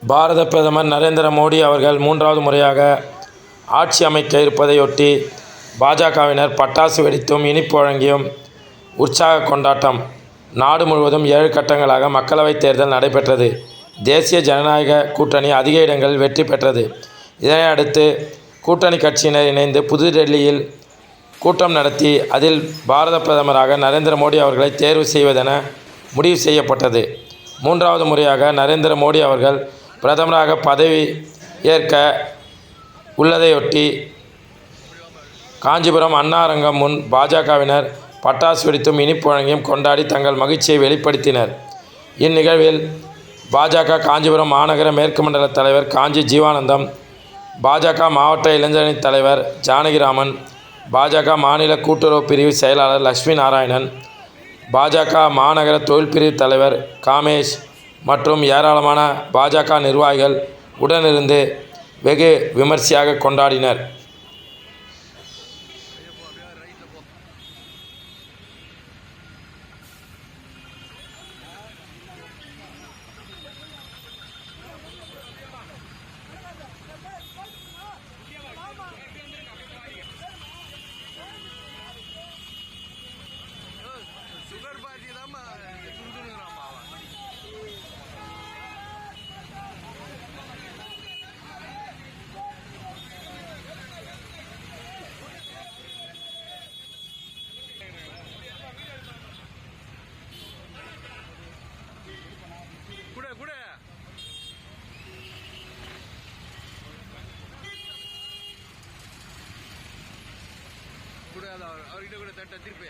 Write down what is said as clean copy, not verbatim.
பாரத பிரதமர் நரேந்திர மோடி அவர்கள் 3வது முறையாக ஆட்சி அமைக்க இருப்பதையொட்டி பாஜகவினர் பட்டாசு வெடித்தும் இனிப்பு வழங்கியும் உற்சாக கொண்டாட்டம். நாடு முழுவதும் 7 கட்டங்களாக மக்களவைத் தேர்தல் நடைபெற்றது. தேசிய ஜனநாயக கூட்டணி அதிக இடங்களில் வெற்றி பெற்றது. இதனை அடுத்து கூட்டணி கட்சியினர் இணைந்து புதுடில்லியில் கூட்டம் நடத்தி அதில் பாரத பிரதமராக நரேந்திர மோடி அவர்களை தேர்வு செய்வதென முடிவு செய்யப்பட்டது. 3வது முறையாக நரேந்திர மோடி அவர்கள் பிரதமராக பதவி ஏற்க உள்ளதையொட்டி காஞ்சிபுரம் அண்ணா அரங்கம் முன் பாஜகவினர் பட்டாசு வெடித்தும் இனிப்பு வழங்கியும் கொண்டாடி தங்கள் மகிழ்ச்சியை வெளிப்படுத்தினர். இந்நிகழ்வில் பாஜக காஞ்சிபுரம் மாநகர மேற்கு மண்டல தலைவர் காஞ்சி ஜீவானந்தம், பாஜக மாவட்ட இளைஞரணி தலைவர் ஜானகிராமன், பாஜக மாநில கூட்டுறவு பிரிவு செயலாளர் லட்சுமி நாராயணன், பாஜக மாநகர தொழில் பிரிவு தலைவர் காமேஷ் மற்றும் ஏராளமான பாஜக நிர்வாகிகள் உடனிருந்து வெகு விமர்சையாக கொண்டாடினர். அவர்கிட்ட கூட தட்ட திருப்பி